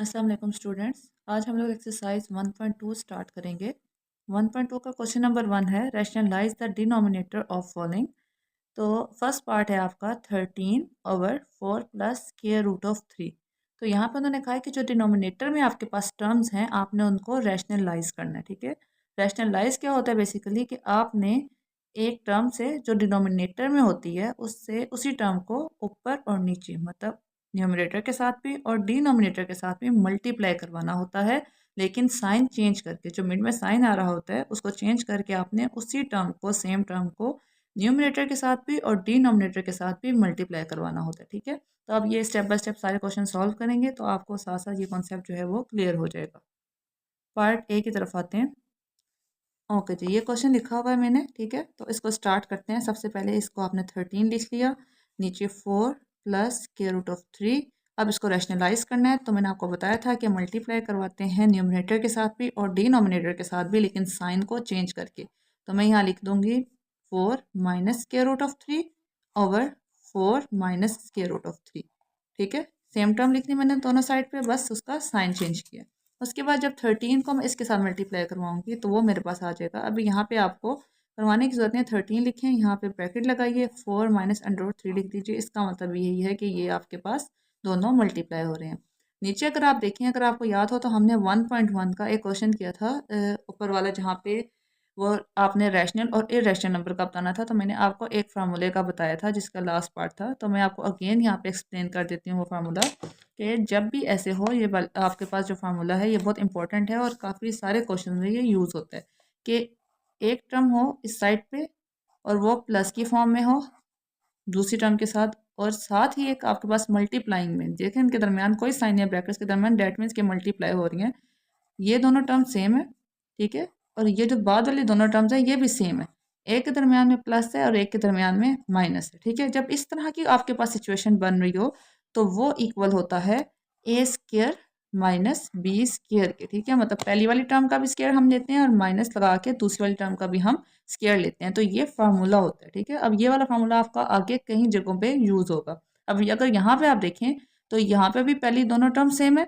अस्सलाम वालेकुम स्टूडेंट्स। आज हम लोग एक्सरसाइज 1.2 स्टार्ट करेंगे। 1.2 का क्वेश्चन नंबर 1 है rationalise the denominator of following. तो फर्स्ट पार्ट है आपका 13/4 प्लस स्क्वायर रूट ऑफ 3। तो यहाँ पे उन्होंने कहा है कि जो डिनोमिनेटर में आपके पास टर्म्स हैं आपने उनको रैशनलाइज करना है। ठीक है, रैशनलाइज क्या होता है बेसिकली कि आपने एक टर्म से जो डिनोमिनेटर में होती है उससे उसी टर्म को ऊपर और नीचे मतलब न्यूमरेटर के साथ भी और डिनोमिनेटर के साथ भी मल्टीप्लाई करवाना होता है, लेकिन साइन चेंज करके। जो मिड में साइन आ रहा होता है उसको चेंज करके आपने उसी टर्म को सेम टर्म को न्यूमरेटर के साथ भी और डिनोमिनेटर के साथ भी मल्टीप्लाई करवाना होता है। ठीक है, तो अब ये स्टेप बाय स्टेप सारे क्वेश्चन सॉल्व करेंगे तो आपको साथ साथ ये कॉन्सेप्ट जो है वो क्लियर हो जाएगा। पार्ट ए की तरफ आते हैं। ओके जी, ये क्वेश्चन लिखा हुआ है मैंने। ठीक है, तो इसको स्टार्ट करते हैं। सबसे पहले इसको आपने 13 लिख लिया, नीचे 4 प्लस स्क्वायर रूट ऑफ 3। अब इसको रैशनलाइज करना है तो मैंने आपको बताया था कि मल्टीप्लाई करवाते हैं न्यूमरेटर के साथ भी और डिनोमिनेटर के साथ भी, लेकिन साइन को चेंज करके। तो मैं यहाँ लिख दूंगी 4 minus square root of 3 over 4 minus square root of 3। ठीक है, सेम टर्म लिखनी मैंने दोनों साइड पे, बस उसका साइन चेंज किया। उसके बाद जब 13 को मैं इसके साथ मल्टीप्लाई करवाऊंगी तो वो मेरे पास आ जाएगा। अभी यहाँ पे आपको करवाने की जरूरत नहीं है, 13 लिखें, यहाँ पे ब्रैकेट लगाइए, 4 माइनस अंडर रूट 3 लिख दीजिए। इसका मतलब यही है कि ये आपके पास दोनों मल्टीप्लाई हो रहे हैं। नीचे अगर आप देखें, अगर आपको याद हो तो हमने 1.1 का एक क्वेश्चन किया था ऊपर वाला, जहाँ पे वो आपने रैशनल और इरेशनल नंबर का बताना था। तो मैंने आपको एक फार्मूले का बताया था जिसका लास्ट पार्ट था। तो मैं आपको अगेन यहाँ पे एक्सप्लेन कर देती हूँ वो फार्मूला, कि जब भी ऐसे हो ये आपके पास जो फार्मूला है ये बहुत इंपॉर्टेंट है और काफ़ी सारे क्वेश्चन में ये यूज़ होता है कि एक टर्म हो इस साइड पे और वो प्लस की फॉर्म में हो दूसरी टर्म के साथ, और साथ ही एक आपके पास मल्टीप्लाइंग में देखें इनके दरमियान कोई साइन या ब्रैकेट्स के दरमियान, डेट मीन्स के मल्टीप्लाई हो रही हैं। ये दोनों टर्म सेम है। ठीक है, और ये जो बाद वाली दोनों टर्म्स है ये भी सेम है। एक के दरमियान में प्लस है और एक के दरमियान में माइनस है। ठीक है, जब इस तरह की आपके पास सिचुएशन बन रही हो तो वो इक्वल होता है ए स्क्र माइनस बी स्क्र के। ठीक है, मतलब पहली वाली टर्म का भी स्क्र हम लेते हैं और माइनस लगा के दूसरी वाली टर्म का भी हम स्क्र लेते हैं। तो ये फार्मूला होता है। ठीक है, अब ये वाला फार्मूला आपका आगे कई जगहों पे यूज होगा। अब अगर यहाँ पे आप देखें तो यहाँ पे भी पहली दोनों टर्म सेम है,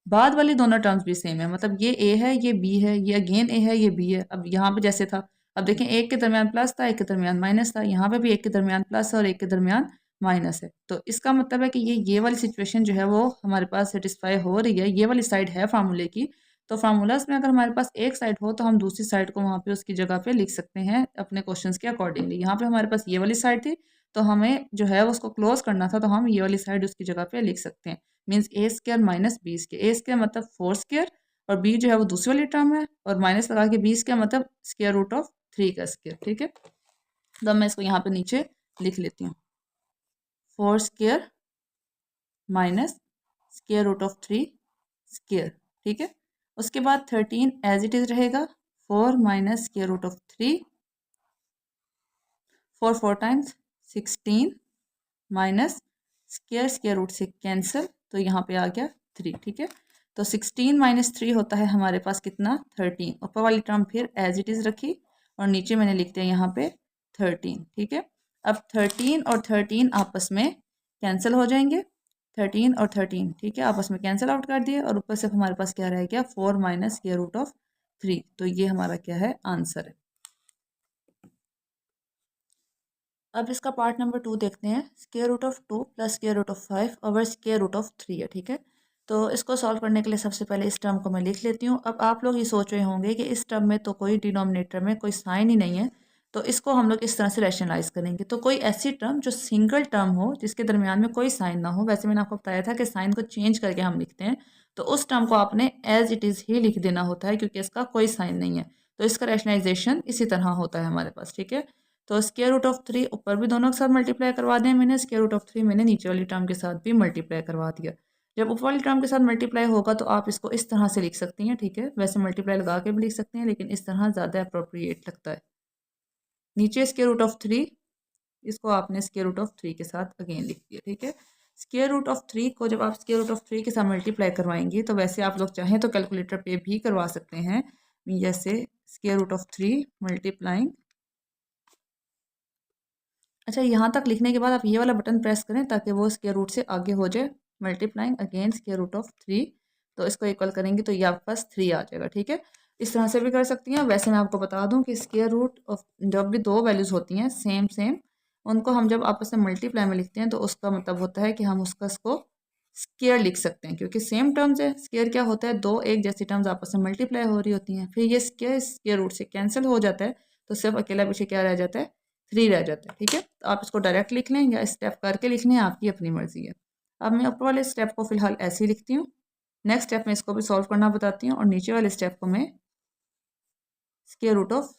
बाद वाली दोनों टर्म्स भी सेम है। मतलब ये ए है ये बी है, ये अगेन ए है ये बी है। अब यहाँ पे जैसे था, अब देखें एक के दरमियान प्लस था एक के दरमियान माइनस था, यहाँ पे भी एक के दरमियान प्लस है और एक के दरमियान माइनस है। तो इसका मतलब है कि ये वाली सिचुएशन जो है वो हमारे पास सेटिस्फाई हो रही है, ये वाली साइड है फार्मूले की। तो फार्मूलाज में अगर हमारे पास एक साइड हो तो हम दूसरी साइड को वहाँ पे उसकी जगह पे लिख सकते हैं अपने क्वेश्चंस के अकॉर्डिंगली। यहाँ पे हमारे पास ये वाली साइड थी तो हमें जो है उसको क्लोज करना था, तो हम ये वाली साइड उसकी जगह पे लिख सकते हैं। मीन्स ए स्क्र माइनस बी स्क्र, ए स्क्र मतलब 4 स्क्र और बी जो है वो दूसरी वाली टर्म है, और माइनस लगा के बी स्क्र मतलब स्क्र रूट ऑफ 3 का स्क्र। ठीक है, तो मैं इसको यहाँ पे नीचे लिख लेती हूँ, 4 square minus square root of 3 square. ठीक है, उसके बाद 13 एज इट इज रहेगा, 4 minus square root of 3, 4 4 times 16 minus square square root से कैंसिल, तो यहाँ पे आ गया 3। ठीक है, तो 16 माइनस 3 होता है हमारे पास कितना 13। ऊपर वाली टर्म फिर एज इट इज़ रखी और नीचे मैंने लिख दिया यहाँ पे 13। ठीक है, अब 13 और 13 आपस में कैंसिल हो जाएंगे, 13 और 13 ठीक है आपस में कैंसिल आउट कर दिए, और ऊपर से हमारे पास क्या रह गया 4 माइनस स्क्र रूट ऑफ 3। तो ये हमारा क्या है आंसर है। अब इसका पार्ट नंबर 2 देखते हैं। Square root of 2 plus square root of 5 over square root of 3 है। ठीक है, तो इसको सॉल्व करने के लिए सबसे पहले इस टर्म को मैं लिख लेती हूँ। अब आप लोग ये सोच रहे होंगे कि इस टर्म में तो कोई डिनोमिनेटर में कोई साइन ही नहीं है, तो इसको हम लोग इस तरह से रैशनलाइज करेंगे। तो कोई ऐसी टर्म जो सिंगल टर्म हो जिसके दरमियान में कोई साइन ना हो, वैसे मैंने आपको बताया था कि साइन को चेंज करके हम लिखते हैं, तो उस टर्म को आपने एज इट इज़ ही लिख देना होता है क्योंकि इसका कोई साइन नहीं है। तो इसका रैशनलाइजेशन इसी तरह होता है हमारे पास। ठीक है, तो स्क्वायर रूट ऑफ 3 ऊपर भी दोनों के साथ मल्टीप्लाई करवा दें मैंने, स्क्वायर रूट ऑफ 3 मैंने नीचे वाली टर्म के साथ भी मल्टीप्लाई करवा दिया। जब ऊपर वाली टर्म के साथ मल्टीप्लाई होगा तो आप इसको इस तरह से लिख सकती हैं। ठीक है, वैसे मल्टीप्लाई लगा के भी लिख सकते हैं लेकिन इस तरह ज़्यादा अप्रोप्रिएट लगता है। नीचे स्क्वायर रूट ऑफ 3, इसको आपने स्क्वायर रूट ऑफ 3 के साथ अगेन लिख दिया। ठीक है, स्क्वायर रूट ऑफ 3 को जब आप स्क्वायर रूट ऑफ 3 के साथ मल्टीप्लाई करवाएंगे तो वैसे आप लोग चाहें तो कैलकुलेटर पे भी करवा सकते हैं, जैसे स्क्वायर रूट ऑफ 3 मल्टीप्लाइंग। अच्छा, यहाँ तक लिखने के बाद आप ये वाला बटन प्रेस करें ताकि वो स्क्वायर रूट से आगे हो जाए। Multiplying again square root of 3 तो इसको इक्वल करेंगे तो ये आपके पास 3 आ जाएगा। ठीक है, इस तरह से भी कर सकती हैं। वैसे मैं आपको बता दूं कि स्क्वायर रूट ऑफ जब भी दो वैल्यूज़ होती हैं सेम सेम, उनको हम जब आपस में मल्टीप्लाई में लिखते हैं तो उसका मतलब होता है कि हम उसका इसको स्क्वायर लिख सकते हैं, क्योंकि सेम टर्म्स है। स्क्वायर क्या होता है, दो एक जैसी टर्म्स आपस में मल्टीप्लाई हो रही होती हैं, फिर ये स्क्वायर रूट से कैंसिल हो जाता है, तो सिर्फ अकेला पीछे क्या रह जाता है, 3 रह जाता है। ठीक है, तो आप इसको डायरेक्ट लिख लें या स्टेप करके लिख लें, आपकी अपनी मर्जी है। अब मैं ऊपर वाले स्टेप को फिलहाल ऐसे ही लिखती हूँ। नेक्स्ट स्टेप में इसको भी सॉल्व करना बताती हूँ, और नीचे वाले स्टेप को मैं स्क्वायर रूट ऑफ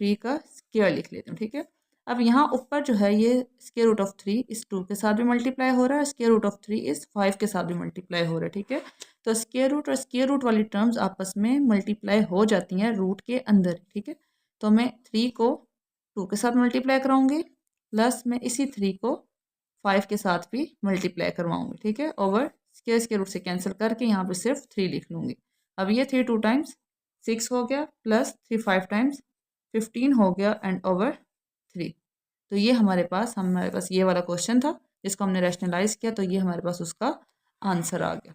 3 का स्क्वायर लिख लेती हूँ। ठीक है, अब यहाँ ऊपर जो है ये स्क्वायर रूट ऑफ 3 इस 2 के साथ भी मल्टीप्लाई हो रहा है, स्क्वायर रूट ऑफ 3 इस 5 के साथ भी मल्टीप्लाई हो रहा है। ठीक है, तो स्क्वायर रूट और स्क्वायर रूट वाली टर्म्स आपस में मल्टीप्लाई हो जाती हैं रूट के अंदर। ठीक है, तो मैं 3 को 2 के साथ मल्टीप्लाई कराऊंगी, प्लस मैं इसी 3 को 5 के साथ भी मल्टीप्लाई करवाऊंगी। ठीक है, ओवर स्क्वायर रूट से कैंसिल करके यहाँ पे सिर्फ 3 लिख लूंगी। अब ये 3 2 टाइम्स 6 हो गया, प्लस 3 5 टाइम्स 15 हो गया, एंड ओवर 3। तो ये हमारे पास ये वाला क्वेश्चन था जिसको हमने रैशनलाइज किया, तो ये हमारे पास उसका आंसर आ गया।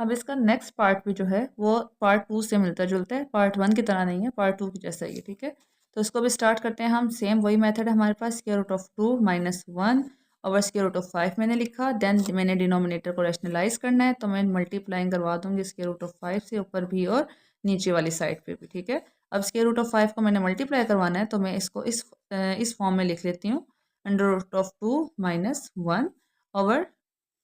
अब इसका नेक्स्ट पार्ट भी जो है वो पार्ट 2 से मिलता जुलता है, पार्ट 1 की तरह नहीं है, पार्ट 2 की जैसा ही है। ठीक है, तो इसको भी स्टार्ट करते हैं हम। सेम वही मेथड है हमारे पास, square root of 2 minus 1 over square root of 5 मैंने लिखा। देन मैंने डिनोमिनेटर को रैशनलाइज करना है, तो मैं मल्टीप्लाइंग करवा दूंगी स्क्वायर रूट ऑफ 5 से ऊपर भी और नीचे वाली साइड पे भी। ठीक है, अब स्क्वायर रूट ऑफ 5 को मैंने मल्टीप्लाई करवाना है, तो मैं इसको इस फॉर्म में लिख लेती हूँ, under root of 2 minus 1 over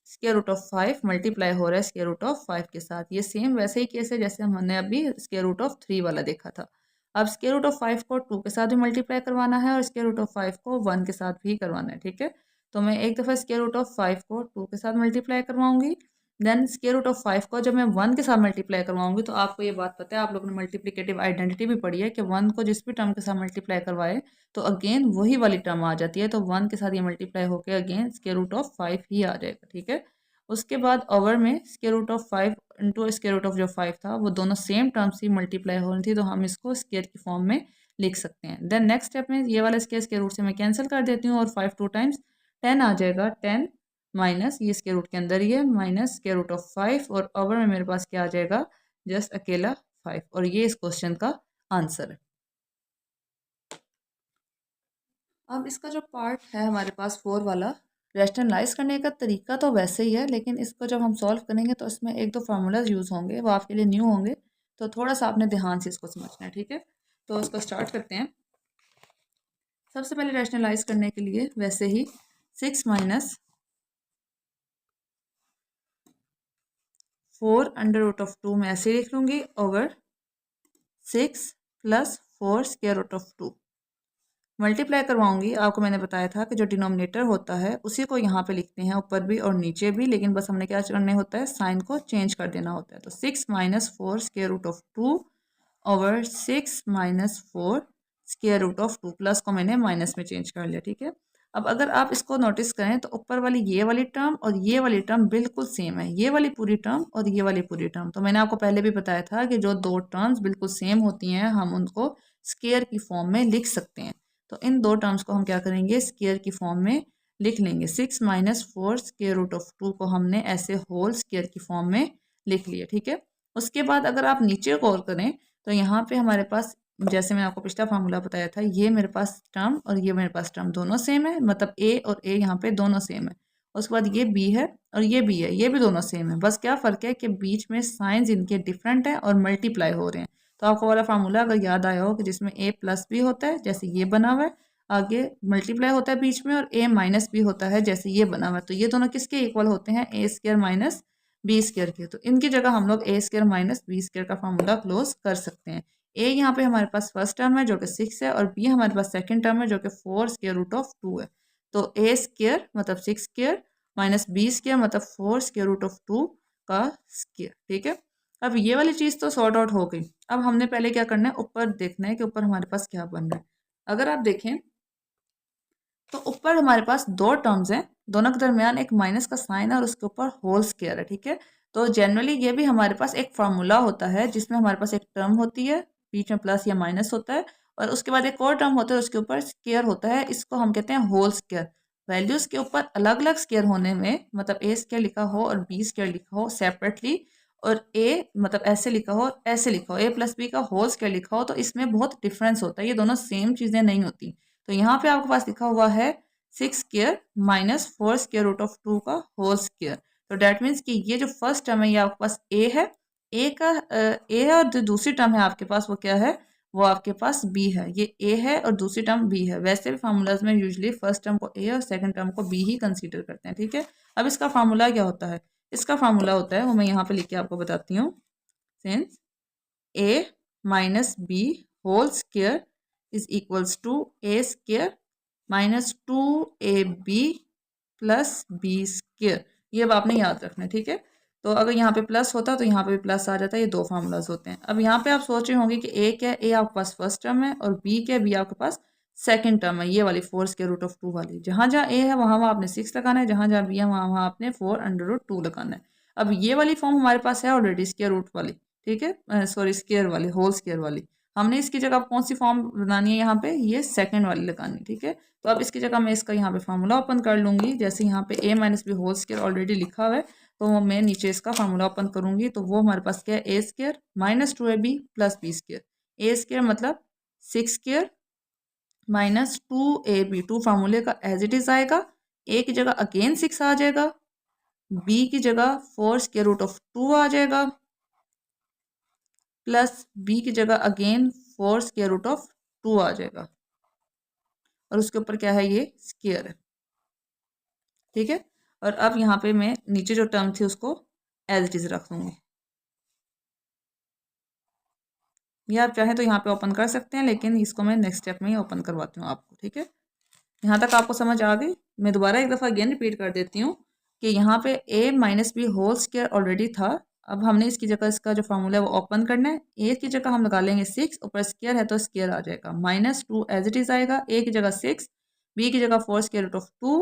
square root of 5 multiply हो रहा है स्क्वायर रूट ऑफ 5 के साथ। ये सेम वैसे ही केस है जैसे हमने अभी स्क्वायर रूट ऑफ 3 वाला देखा था। अब स्क्वायर रूट ऑफ 5 को 2 के साथ भी मल्टीप्लाई करवाना है, और स्क्वायर रूट ऑफ 5 को 1 के साथ भी करवाना है। ठीक है, तो मैं एक दफ़ा स्क्वायर रूट ऑफ 5 को 2 के साथ मल्टीप्लाई करवाऊंगी, देन स्क्वायर रूट ऑफ 5 को जब मैं 1 के साथ मल्टीप्लाई करवाऊंगी, तो आपको ये बात पता है, आप लोगों ने मल्टीप्लिकेटिव आइडेंटिटी भी पढ़ी है कि 1 को जिस भी टर्म के साथ मल्टीप्लाई करवाए तो अगेन वही वाली टर्म आ जाती है, तो 1 के साथ ये मल्टीप्लाई होकर अगेन स्क्वायर रूट ऑफ 5 ही आ जाएगा। ठीक है, उसके बाद ओवर में square root of 5 into square root of जो 5 था, वो दोनों सेम टर्म्स ही मल्टीप्लाई हो रही थी, तो हम इसको स्क्वायर की फॉर्म में लिख सकते हैं। देन नेक्स्ट स्टेप में ये वाला स्क्वायर रूट से मैं कैंसिल कर देती हूँ, और 5 2 टाइम्स 10 आ जाएगा। 10 माइनस ये स्क्वायर रूट के अंदर ही है, माइनस स्क्वायर रूट ऑफ 5, और ओवर में मेरे पास क्या आ जाएगा, जस्ट अकेला 5, और ये इस क्वेश्चन का आंसर है। अब इसका जो पार्ट है हमारे पास 4 वाला, रैशनलाइज करने का तरीका तो वैसे ही है, लेकिन इसको जब हम सॉल्व करेंगे तो इसमें एक दो फार्मूलाज यूज़ होंगे, वो आपके लिए न्यू होंगे, तो थोड़ा सा आपने ध्यान से इसको समझना है। ठीक है, तो इसको स्टार्ट करते हैं। सबसे पहले रैशनलाइज करने के लिए वैसे ही 6 माइनस 4 अंडर रूट ऑफ 2 मैं ऐसे लिख लूँगी, over 6 plus 4 square root of 2 multiply करवाऊंगी। आपको मैंने बताया था कि जो डिनोमिनेटर होता है उसी को यहाँ पे लिखते हैं, ऊपर भी और नीचे भी, लेकिन बस हमने क्या करना होता है, साइन को चेंज कर देना होता है। तो 6 minus 4 square root of 2 over 6 minus 4 square root of 2, plus को मैंने माइनस में चेंज कर लिया। ठीक है, अब अगर आप इसको नोटिस करें तो ऊपर वाली ये वाली टर्म और ये वाली टर्म बिल्कुल सेम है, ये वाली पूरी टर्म और ये वाली पूरी टर्म। तो मैंने आपको पहले भी बताया था कि जो दो टर्म्स बिल्कुल सेम होती हैं हम उनको स्क्वायर की फॉर्म में लिख सकते हैं। तो इन दो टर्म्स को हम क्या करेंगे, स्क्वायर की फॉर्म में लिख लेंगे। 6 माइनस 4 स्क्वायर रूट ऑफ 2 को हमने ऐसे होल स्क्वायर की फॉर्म में लिख लिया। ठीक है, उसके बाद अगर आप नीचे गौर करें तो यहाँ पे हमारे पास, जैसे मैं आपको पिछला फार्मूला बताया था, ये मेरे पास टर्म और ये मेरे पास टर्म दोनों सेम है, मतलब ए और ए यहाँ पे दोनों सेम है। उसके बाद ये बी है और ये बी है, ये भी दोनों सेम है, बस क्या फ़र्क है कि बीच में साइंस इनके डिफरेंट है और मल्टीप्लाई हो रहे हैं। तो आपको वाला फार्मूला अगर याद आया हो कि जिसमें ए प्लस भी होता है जैसे ये बना हुआ है, आगे मल्टीप्लाई होता है बीच में, और ए माइनस भी होता है जैसे ये बना हुआ है, तो ये दोनों किसके इक्वल होते हैं, ए स्क्वायर माइनस बी स्क्वायर के। तो इनकी जगह हम लोग ए स्क्वायर माइनस बी स्क्वायर का फार्मूला क्लोज कर सकते हैं। ए यहाँ पे हमारे पास फर्स्ट टर्म है जो कि 6 है, और बी हमारे पास सेकंड टर्म है जो कि 4 स्क्वायर रूट ऑफ 2 है। तो ए स्क्वायर मतलब 6 स्क्वायर माइनस बी स्क्वायर मतलब 4 स्क्वायर रूट ऑफ 2 का स्क्वायर। ठीक है, अब ये वाली चीज़ तो सॉर्ट आउट हो गई। अब हमने पहले क्या करना है, ऊपर देखना है कि ऊपर हमारे पास क्या बन रहा है। अगर आप देखें तो ऊपर हमारे पास दो टर्म्स हैं, दोनों के दरमियान एक माइनस का साइन है और उसके ऊपर होल स्क्वायर है। ठीक है, तो जनरली ये भी हमारे पास एक फार्मूला होता है जिसमें हमारे पास एक टर्म होती है, बीच में प्लस या माइनस होता है, और उसके बाद एक और टर्म होता है उसके ऊपर स्क्वायर होता है, इसको हम कहते हैं होल स्क्वायर। वैल्यूज़ के ऊपर अलग अलग स्केयर होने में, मतलब ए स्केयर लिखा हो और बी स्केयर लिखा हो सेपरेटली, और ए मतलब ऐसे लिखा हो और ऐसे लिखा हो, ए प्लस बी का होल स्केयर लिखा हो, तो इसमें बहुत डिफरेंस होता है, ये दोनों सेम चीज़ें नहीं होती। तो यहाँ पे आपके पास लिखा हुआ है 6 square minus 4 square root of 2 का होल स्केयर। तो डैट मीन्स कि ये जो फर्स्ट टर्म है ये आपके पास ए है, ए है, और जो दूसरी टर्म है आपके पास वो क्या है, वो आपके पास बी है। ये ए है और दूसरी टर्म बी है। वैसे भी फार्मूलाज में यूजुअली फर्स्ट टर्म को ए और सेकंड टर्म को बी ही कंसीडर करते हैं, ठीक है। अब इसका फार्मूला क्या होता है, इसका फार्मूला होता है वो मैं यहाँ पे लिख के आपको बताती हूँ। Since a minus B whole square is equals to a square minus 2ab plus B square. ये अब आपने याद रखना है, ठीक है। तो अगर यहाँ पे प्लस होता तो यहाँ पे भी प्लस आ जाता है, ये दो फार्मूलाज होते हैं। अब यहाँ पे आप सोच रहे होंगे कि ए क्या है, ए आपके पास फर्स्ट टर्म है, और बी क्या है, बी आपके पास सेकंड टर्म है, ये वाली 4 स्केयर रूट ऑफ 2 वाली। जहाँ जहाँ ए है वहाँ वहाँ आपने 6 लगाना है, जहाँ जहाँ बी है वहाँ वहाँ आपने 4 अंडर रूट 2 लगाना है। अब ये वाली फॉर्म हमारे पास है ऑलरेडी स्केयर रूट वाली, ठीक है, सॉरी स्केयर वाली, होल स्केयर वाली। हमने इसकी जगह कौन सी फॉर्म बनानी है यहाँ पे, ये सेकंड वाली लगानी, ठीक है। तो अब इसकी जगह मैं इसका यहाँ पे फार्मूला ओपन कर लूँगी। जैसे यहाँ पे A minus B whole square already लिखा हुआ है, तो मैं नीचे इसका फार्मूला ओपन करूँगी, तो वो हमारे पास क्या है, A square minus 2ab plus B square. A square मतलब 6 स्केयर माइनस 2ab, 2 फार्मूले का एज इट इज आएगा, ए की जगह अगेन 6 आ जाएगा, बी की जगह 4 स्केयर रूट ऑफ 2 आ जाएगा, प्लस बी की जगह अगेन 4 स्केयर रूट ऑफ 2 आ जाएगा, और उसके ऊपर क्या है, ये स्केयर है, ठीक है। और अब यहाँ पे मैं नीचे जो टर्म थी उसको एज इट इज रख दूंगी। ये आप चाहें तो यहाँ पे ओपन कर सकते हैं, लेकिन इसको मैं नेक्स्ट स्टेप में ही ओपन करवाती हूँ आपको, ठीक है। यहाँ तक आपको समझ आ गई। मैं दोबारा एक दफ़ा अगेन रिपीट कर देती हूँ कि यहाँ पे A minus B whole square already था। अब हमने इसकी जगह इसका जो फार्मूला है वो ओपन करना है। ए की जगह हम लगा लेंगे 6, ऊपर स्क्वायर है तो स्क्वायर आ जाएगा, -2 एज इट इज़ आएगा, ए की जगह 6, बी की जगह 4 स्क्वायर रूट ऑफ 2,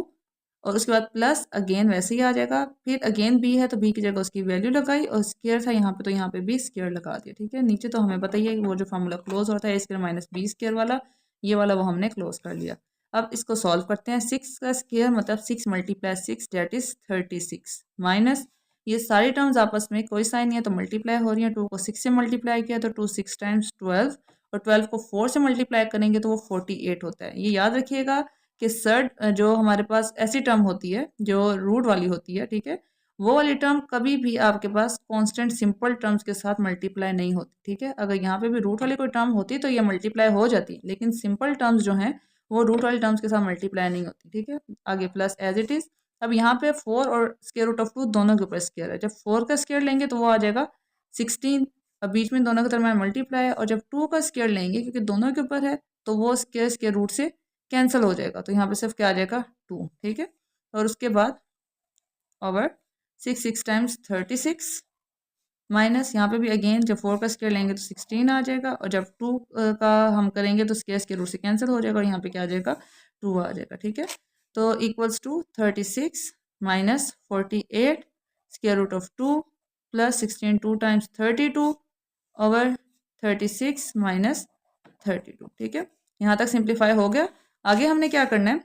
और उसके बाद प्लस अगेन वैसे ही आ जाएगा। फिर अगेन बी है तो बी की जगह उसकी वैल्यू लगाई, और स्क्वायर था यहाँ पे तो यहाँ पे भी स्क्वायर लगा दिया, ठीक है। नीचे तो हमें बताइए वो जो फार्मूला क्लोज होता है ए स्क्वायर माइनस बी स्क्वायर वाला, ये वाला वो हमने क्लोज कर लिया। अब इसको सॉल्व करते हैं। 6 का स्क्वायर मतलब 6 मल्टीप्लाई 6 डेट इज 36, माइनस ये सारी टर्म्स आपस में कोई साइन नहीं है तो मल्टीप्लाई हो रही है। 2 को 6 से मल्टीप्लाई किया तो 2 6 टाइम्स 12, और 12 को 4 से मल्टीप्लाई करेंगे तो वो 48 होता है। ये याद रखिएगा कि सर्ड जो हमारे पास ऐसी टर्म होती है जो रूट वाली होती है, ठीक है, वो वाली टर्म कभी भी आपके पास कांस्टेंट सिंपल टर्म्स के साथ मल्टीप्लाई नहीं होती, ठीक है। अगर यहाँ पे भी रूट वाली कोई टर्म होती तो ये मल्टीप्लाई हो जाती, लेकिन सिंपल टर्म्स जो हैं वो रूट वाली टर्म्स के साथ मल्टीप्लाई नहीं होती, ठीक है। आगे प्लस एज इट इज। अब यहाँ पे 4 और स्क्वायर रूट ऑफ 2 दोनों के ऊपर स्क्वायर है। जब 4 का स्क्वायर लेंगे तो वो आ जाएगा 16, अब बीच में दोनों के दरम्यान मल्टीप्लाई है, और जब 2 का स्क्वायर लेंगे क्योंकि दोनों के ऊपर है तो वो स्क्वायर स्क्वायर रूट से कैंसिल हो जाएगा, तो यहाँ पे सिर्फ क्या आ जाएगा 2, ठीक है। और उसके बाद ओवर 6 टाइम्स 36, माइनस यहाँ पे भी अगेन जब 4 का स्क्वायर लेंगे तो 16 आ जाएगा, और जब 2 का हम करेंगे तो स्क्वायर स्क्वायर रूट से कैंसिल हो जाएगा, और यहाँ पे क्या आ जाएगा 2 आ जाएगा, ठीक है। तो equals to 36 minus 48 square root of 2 plus 16, 2 times 32 over 36 minus 32, ठीक है। यहाँ तक सिंप्लीफाई हो गया। आगे हमने क्या करना है,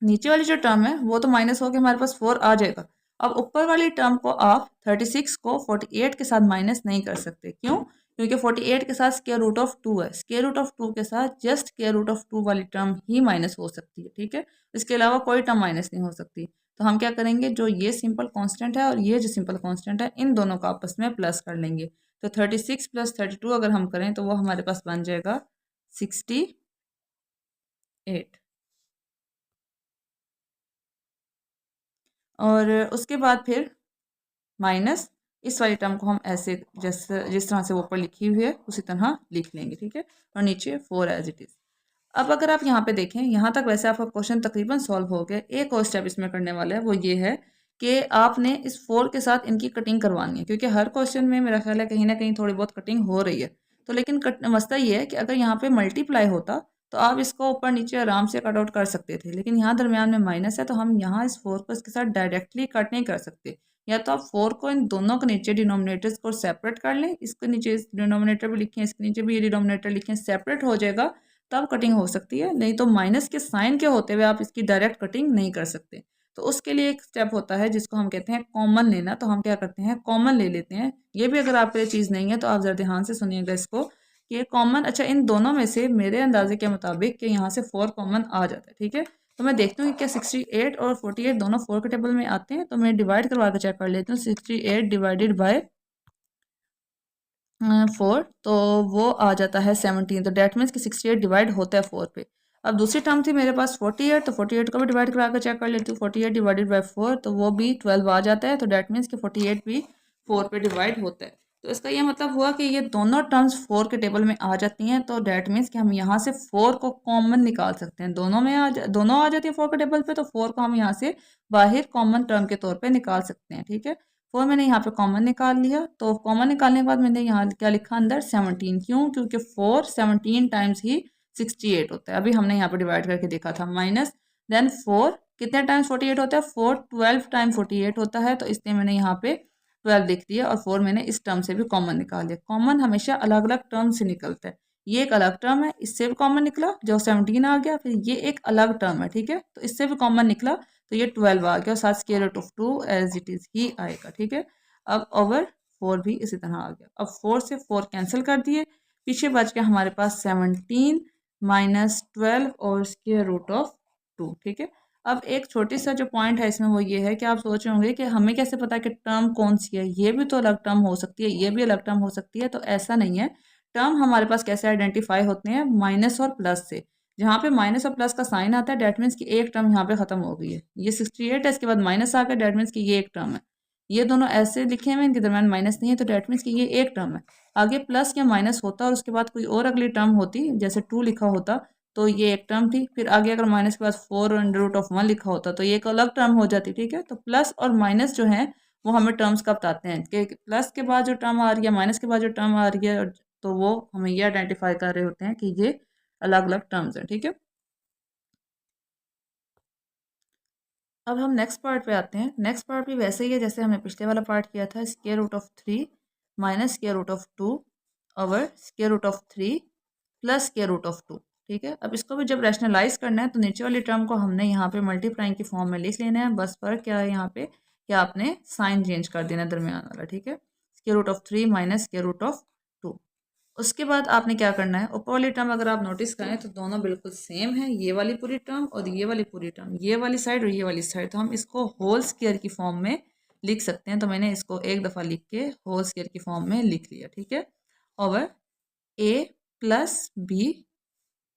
नीचे वाली जो टर्म है वो तो माइनस हो गया, हमारे पास 4 आ जाएगा। अब ऊपर वाली टर्म को आप 36 को 48 के साथ माइनस नहीं कर सकते, क्यों? क्योंकि 48 के साथ स्क्वायर रूट ऑफ 2 है, स्क्वायर रूट ऑफ 2 के साथ जस्ट स्क्वायर रूट ऑफ 2 वाली टर्म ही माइनस हो सकती है, ठीक है। इसके अलावा कोई टर्म माइनस नहीं हो सकती। तो हम क्या करेंगे, जो ये सिंपल कांस्टेंट है और ये जो सिंपल कांस्टेंट है इन दोनों को आपस में प्लस कर लेंगे। तो 36 प्लस 32 अगर हम करें तो वो हमारे पास बन जाएगा 68, और उसके बाद फिर माइनस इस वाली टर्म को हम ऐसे जैसे जिस तरह से ऊपर लिखी हुई है उसी तरह लिख लेंगे, ठीक है। और नीचे 4 एज इट इज़। अब अगर आप यहाँ पे देखें, यहाँ तक वैसे आपका क्वेश्चन तकरीबन सॉल्व हो गया। एक और स्टेप इसमें करने वाला है, वो ये है कि आपने इस 4 के साथ इनकी कटिंग करवानी है, क्योंकि हर क्वेश्चन में मेरा ख्याल है कहीं ना कहीं थोड़ी बहुत कटिंग हो रही है। तो लेकिन मसला ये है कि अगर यहाँ पे मल्टीप्लाई होता तो आप इसको ऊपर नीचे आराम से कट आउट कर सकते थे, लेकिन यहाँ दरमियान में माइनस है तो हम यहाँ इस 4 को इसके साथ डायरेक्टली कट नहीं कर सकते। या तो आप 4 को इन दोनों के नीचे डिनोमिनेटर्स को सेपरेट कर लें, इसके नीचे इस डिनोमिनेटर भी लिखें, इसके नीचे भी ये डिनोमिनेटर लिखें, सेपरेट हो जाएगा, तब कटिंग हो सकती है, नहीं तो माइनस के साइन के होते हुए आप इसकी डायरेक्ट कटिंग नहीं कर सकते। तो उसके लिए एक स्टेप होता है जिसको हम कहते हैं कॉमन लेना। तो हम क्या करते हैं, कॉमन ले लेते हैं। ये भी अगर आपके लिए चीज़ नहीं है तो आप ज़रा ध्यान से सुनिएगा इसको कि ये कॉमन, अच्छा इन दोनों में से मेरे अंदाजे के मुताबिक कि यहाँ से 4 कॉमन आ जाता है, ठीक है। तो मैं देखती हूँ कि क्या 68 और 48 दोनों 4 के टेबल में आते हैं। तो मैं डिवाइड करवा के चेक कर लेती हूँ। 68 डिवाइडेड बाय 4 तो वो आ जाता है 17। तो डेट मीन्स कि 68 डिवाइड होता है 4 पे। अब दूसरी टर्म थी मेरे पास 48, तो 48 को भी डिवाइड करा कर चेक कर लेती हूँ। 48 डिवाइडेड बाय 4 तो वो भी 12 आ जाता है। तो डेट मीन्स कि 48 भी 4 पे डिवाइड होता है। तो इसका ये मतलब हुआ कि ये दोनों टर्म्स 4 के टेबल में आ जाती हैं। तो डेट मीन्स कि हम यहाँ से 4 को कॉमन निकाल सकते हैं। दोनों आ जाती है 4 के टेबल पे, तो 4 को हम यहाँ से बाहर कॉमन टर्म के तौर पर निकाल सकते हैं, ठीक है। 4 मैंने यहाँ पे कॉमन निकाल लिया। तो कॉमन निकालने के बाद मैंने यहाँ क्या लिखा अंदर 17। क्यों? क्योंकि 4 17 टाइम्स ही 68 होता है। अभी हमने यहाँ पे डिवाइड करके देखा था। माइनस देन 4 कितने टाइम्स 48 होता है? 4 12 टाइम 48 होता है। तो इसलिए मैंने यहाँ पे 12 लिख दिया और 4 मैंने इस टर्म से भी कॉमन निकाल दिया। कॉमन हमेशा अलग अलग टर्म से निकलता है। ये एक अलग टर्म है, इससे भी कॉमन निकला जो 17 आ गया। फिर ये एक अलग टर्म है, ठीक है, तो इससे भी कॉमन निकला तो ये 12 आ गया और साथ square root of 2 as it is ही आएगा, ठीक है। अब ओवर 4 भी इसी तरह आ गया। अब 4 से 4 कैंसिल कर दिए, पीछे बच गया हमारे पास 17 माइनस 12 और स्क्वायर रूट ऑफ 2, ठीक है। अब एक छोटी सा जो पॉइंट है इसमें वो ये है कि आप सोच रहे होंगे कि हमें कैसे पता कि टर्म कौन सी है, ये भी तो अलग टर्म हो सकती है, ये भी अलग टर्म हो सकती है। तो ऐसा नहीं है। टर्म हमारे पास कैसे आइडेंटिफाई होते हैं? माइनस और प्लस से। जहाँ पे माइनस और प्लस का साइन आता है डेट मीन्स कि एक टर्म यहाँ पे खत्म हो गई है। ये 68 है, इसके बाद माइनस आ गया, डेट मीन्स कि ये एक टर्म है। ये दोनों ऐसे लिखे हुए, इनके दरम्यान माइनस नहीं है, तो डेट मीन्स कि ये एक टर्म है। आगे प्लस या माइनस होता और उसके बाद कोई और अगली टर्म होती, जैसे 2 लिखा होता तो ये एक टर्म थी। फिर आगे अगर माइनस के बाद 4 अंडर रूट ऑफ 1 लिखा होता तो ये एक अलग टर्म हो जाती, ठीक है। तो प्लस और माइनस जो है वो हमें टर्म्स का बताते हैं कि प्लस के बाद जो टर्म आ रही है, माइनस के बाद जो टर्म आ रही है, तो वो हमें ये आइडेंटिफाई कर रहे होते हैं कि ये अलग अलग टर्म्स हैं, ठीक है। अब हम नेक्स्ट पार्ट पे आते हैं। नेक्स्ट पार्ट भी वैसे ही है जैसे हमने पिछले वाला पार्ट किया था। Square root of 3 minus square root of 2 over square root of 3 plus square root of 2, ठीक है। अब इसको भी जब रैशनलाइज करना है तो नीचे वाली टर्म को हमने यहाँ पे मल्टीप्लाइंग की फॉर्म में लिख लेना है। बस फर्क क्या है यहाँ पे कि आपने साइन चेंज कर देना है दरमियान वाला, ठीक है। Square root of 3 minus square root of 2। उसके बाद आपने क्या करना है, ऊपर वाली टर्म अगर आप नोटिस करें तो दोनों बिल्कुल सेम है। ये वाली पूरी टर्म और ये वाली पूरी टर्म, ये वाली साइड और ये वाली साइड, तो हम इसको होल स्क्वायर की फॉर्म में लिख सकते हैं। तो मैंने इसको एक दफ़ा लिख के होल स्क्वायर की फॉर्म में लिख लिया, ठीक है। ओवर ए प्लस बी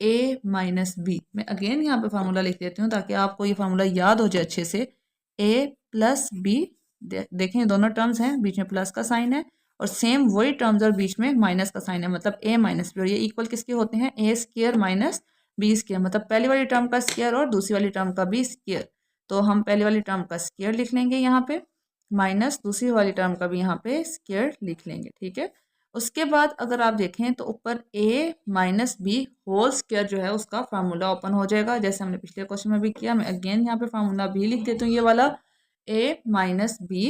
ए माइनस बी। मैं अगेन यहाँ पे फार्मूला लिख देती हूँ ताकि आपको ये फार्मूला याद हो जाए अच्छे से। ए प्लस बी, देखें दोनों टर्म्स हैं, बीच में प्लस का साइन है और सेम वही टर्म्स और बीच में माइनस का साइन है, मतलब ए माइनस बी। और ये इक्वल किसके होते हैं? ए स्क्वायर माइनस बी स्क्वायर, मतलब पहली वाली टर्म का स्क्वायर और दूसरी वाली टर्म का भी स्क्वायर। तो हम पहली वाली टर्म का स्क्वायर लिख लेंगे यहाँ पे, माइनस दूसरी वाली टर्म का भी यहाँ पे स्क्वायर लिख लेंगे, ठीक है। उसके बाद अगर आप देखें तो ऊपर a minus B whole square जो है उसका फार्मूला ओपन हो जाएगा, जैसे हमने पिछले क्वेश्चन में भी किया। मैं अगेन यहाँ पे फार्मूला भी लिख देती हूँ, ये वाला a minus B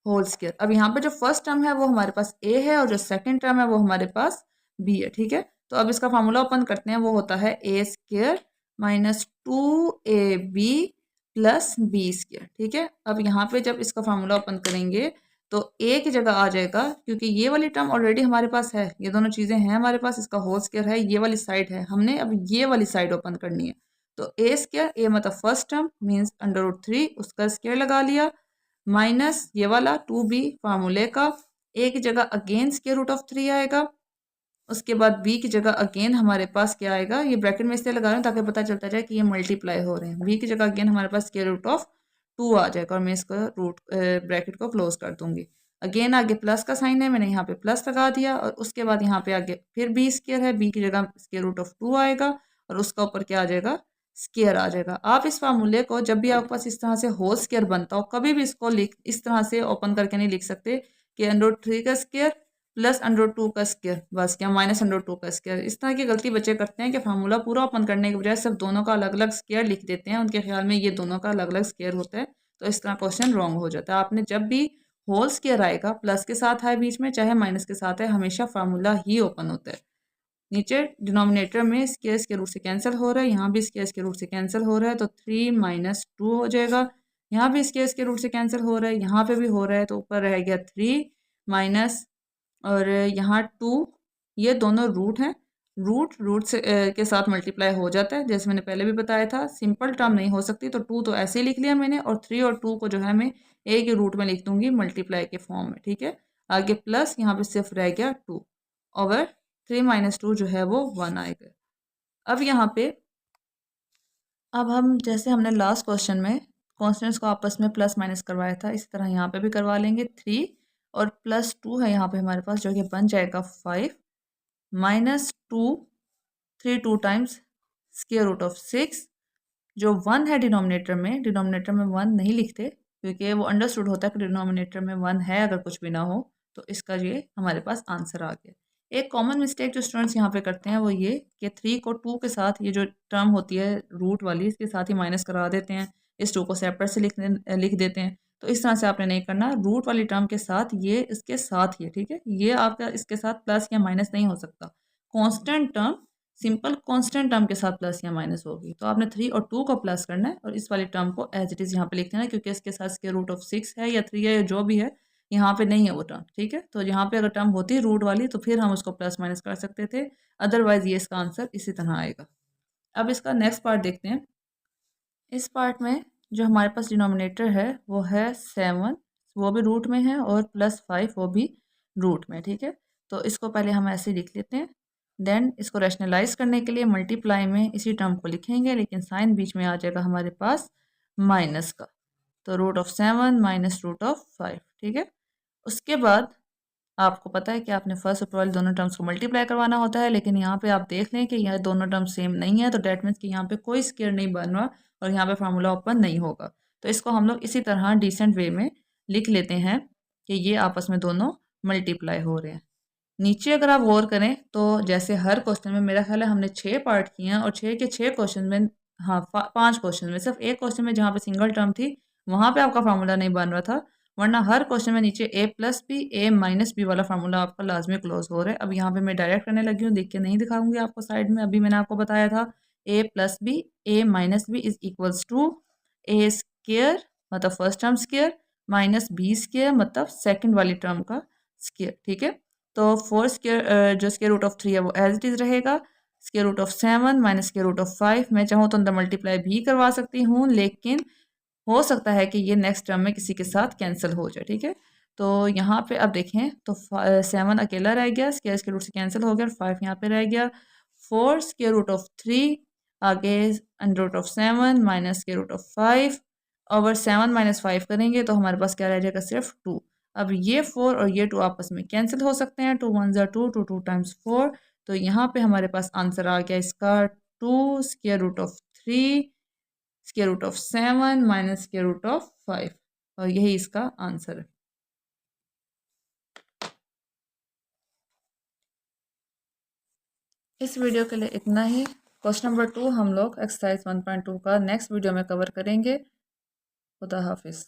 whole square. अब यहाँ पे जो फर्स्ट टर्म है वो हमारे पास a है और जो सेकंड टर्म है वो हमारे पास b है, ठीक है। तो अब इसका फार्मूला ओपन करते हैं, वो होता है a square minus 2ab plus b square, ठीक है। अब यहाँ पे जब इसका फार्मूला ओपन करेंगे तो a की जगह आ जाएगा, क्योंकि ये वाली टर्म ऑलरेडी हमारे पास है, ये दोनों चीज़ें हैं हमारे पास, इसका होल स्क्वायर है, ये वाली साइड है, हमने अब ये वाली साइड ओपन करनी है। तो a स्क्वायर, a मतलब first term means under root 3, उसका स्क्वायर लगा लिया, माइनस ये वाला 2b फार्मूले का, a की जगह अगेन स्क्वायर रूट ऑफ 3 आएगा। उसके बाद b की जगह अगेन हमारे पास क्या आएगा, ये ब्रैकेट में इसलिए लगा रहे हैं ताकि पता चलता जाए कि ये मल्टीप्लाई हो रहे हैं। b की जगह अगेन हमारे पास स्क्वायर रूट ऑफ 2 आ जाएगा और मैं इसका रूट ब्रैकेट को क्लोज कर दूंगी। अगेन आगे प्लस का साइन है, मैंने यहाँ पे प्लस लगा दिया और उसके बाद यहाँ पे आगे फिर b स्क्वायर है, b की जगह स्क्वायर रूट ऑफ 2 आएगा और उसका ऊपर क्या आ जाएगा, स्क्वायर आ जाएगा। आप इस फार्मूले को जब भी आपके पास इस तरह से होल स्क्वायर बनता हो, कभी भी इसको लिख इस तरह से ओपन करके नहीं लिख सकते कि अंडर 3 का स्क्वायर प्लस अंडर 2 का स्क्वायर, बस क्या माइनस अंडर 2 का स्क्वायर। इस तरह की गलती बच्चे करते हैं कि फार्मूला पूरा ओपन करने के बजाय सिर्फ दोनों का अलग अलग स्क्वायर लिख देते हैं, उनके ख्याल में ये दोनों का अलग अलग स्क्वायर होता है, तो इस तरह क्वेश्चन रॉन्ग हो जाता है। आपने जब भी होल स्क्वायर आएगा, प्लस के साथ आए बीच में चाहे माइनस के साथ है, हमेशा फार्मूला ही ओपन होता है। नीचे डिनोमिनेटर में स्क्वायर के रूट से कैंसिल हो रहा है, यहाँ भी स्क्वायर के रूट से कैंसिल हो रहा है, तो 3 माइनस 2 हो जाएगा। यहाँ भी स्क्वायर के रूट से कैंसिल हो रहा है, यहाँ पे भी हो रहा है, तो ऊपर रह गया 3 माइनस, और यहाँ 2, ये दोनों रूट हैं। रूट रूट से के साथ मल्टीप्लाई हो जाता है, जैसे मैंने पहले भी बताया था। सिंपल टर्म नहीं हो सकती, तो 2 तो ऐसे ही लिख लिया मैंने, और 3 और 2 को जो है मैं एक ही रूट में लिख दूंगी मल्टीप्लाई के फॉर्म में, ठीक है। आगे प्लस, यहाँ पे सिर्फ रह गया 2 ओवर 3 माइनस 2 जो है वो 1 आएगा। अब यहाँ पे अब हम जैसे हमने लास्ट क्वेश्चन में कॉन्स्टेंट्स को आपस में प्लस माइनस करवाया था, इसी तरह यहाँ पे भी करवा लेंगे। 3 और प्लस 2 है यहाँ पे हमारे पास, जो कि बन जाएगा 5 minus 2, 3 2 times square root of 6। जो 1 है डिनोमिनेटर में 1 नहीं लिखते, क्योंकि वो अंडरस्टूड होता है कि डिनोमिनेटर में 1 है अगर कुछ भी ना हो। तो इसका ये हमारे पास आंसर आ गया। एक कॉमन मिस्टेक जो स्टूडेंट्स यहाँ पे करते हैं वो ये कि 3 को 2 के साथ, ये जो टर्म होती है रूट वाली, इसके साथ ही माइनस करा देते हैं, इस 2 को सेपरेट से लिख देते हैं। तो इस तरह से आपने नहीं करना, रूट वाली टर्म के साथ ये इसके साथ ही है, ठीक है। ये आपका इसके साथ प्लस या माइनस नहीं हो सकता। Constant term simple constant term के साथ प्लस या माइनस होगी, तो आपने 3 और 2 को प्लस करना है और इस वाली टर्म को एज इट इज़ यहाँ पे लिख देना है, क्योंकि इसके साथ स्क्वायर रूट ऑफ 6 है या 3 है या जो भी है, यहाँ पे नहीं है वो टर्म, ठीक है। तो यहाँ पे अगर टर्म होती रूट वाली तो फिर हम उसको प्लस माइनस कर सकते थे, अदरवाइज ये इसका आंसर इसी तरह आएगा। अब इसका नेक्स्ट पार्ट देखते हैं। इस पार्ट में जो हमारे पास डिनोमिनेटर है वो है 7, वो भी रूट में है, और प्लस 5 वो भी रूट में, ठीक है। तो इसको पहले हम ऐसे लिख लेते हैं, देन इसको रैशनलाइज करने के लिए मल्टीप्लाई में इसी टर्म को लिखेंगे, लेकिन साइन बीच में आ जाएगा हमारे पास माइनस का। तो root of 7 minus root of 5, ठीक है। उसके बाद आपको पता है कि आपने फर्स्ट ऊपर वाले दोनों टर्म्स को मल्टीप्लाई करवाना होता है, लेकिन यहाँ पे आप देख लें कि यह दोनों टर्म्स सेम नहीं है, तो डेट मीन्स कि यहाँ पे कोई स्क्वायर नहीं बन रहा और यहाँ पे फार्मूला ओपन नहीं होगा। तो इसको हम लोग इसी तरह डिसेंट वे में लिख लेते हैं कि ये आपस में दोनों मल्टीप्लाई हो रहे हैं। नीचे अगर आप गौर करें तो जैसे हर क्वेश्चन में मेरा ख्याल है हमने 6 पार्ट किए हैं, और 6 के 6 क्वेश्चन में, हाँ 5 क्वेश्चन में, सिर्फ एक क्वेश्चन में जहाँ पे सिंगल टर्म थी वहाँ पे आपका फार्मूला नहीं बन रहा था, वरना हर क्वेश्चन में नीचे a plus B A minus b वाला फार्मूला आपका लाजमी क्लोज हो रहा है। अब यहाँ पे मैं डायरेक्ट करने लगी हूँ, देख के नहीं दिखाऊंगी आपको साइड में। अभी मैंने आपको बताया था a plus B A minus B is equals to A square मतलब first term square minus B square मतलब सेकेंड वाली टर्म का स्क्र, ठीक है। तो 4 स्क्र जो स्क्र रूट ऑफ 3 है वो एज इट इज़ रहेगा। Square root of 7 minus square root of 5, मैं चाहूँ तो अंदर मल्टीप्लाई भी करवा सकती हूँ, लेकिन हो सकता है कि ये नेक्स्ट टर्म में किसी के साथ कैंसिल हो जाए, ठीक है। तो यहाँ पे अब देखें तो 7 अकेला रह गया, स्क्वायर रूट से कैंसिल हो गया, और 5 यहाँ पे रह गया। 4 स्क्वायर रूट ऑफ 3, आगे under root of 7 minus square root of 5 over 7 minus 5 करेंगे तो हमारे पास क्या रह जाएगा, सिर्फ 2। अब ये 4 और ये 2 आपस में कैंसिल हो सकते हैं, 2 1 2, 2 2 टाइम्स 4। तो यहाँ पे हमारे पास आंसर आ गया इसका 2 square root of 3 square root of 7 minus square root of 5, और यही इसका आंसर है। इस वीडियो के लिए इतना ही। क्वेश्चन नंबर 2 हम लोग एक्सरसाइज 1.2 का नेक्स्ट वीडियो में कवर करेंगे। खुदा हाफिज़।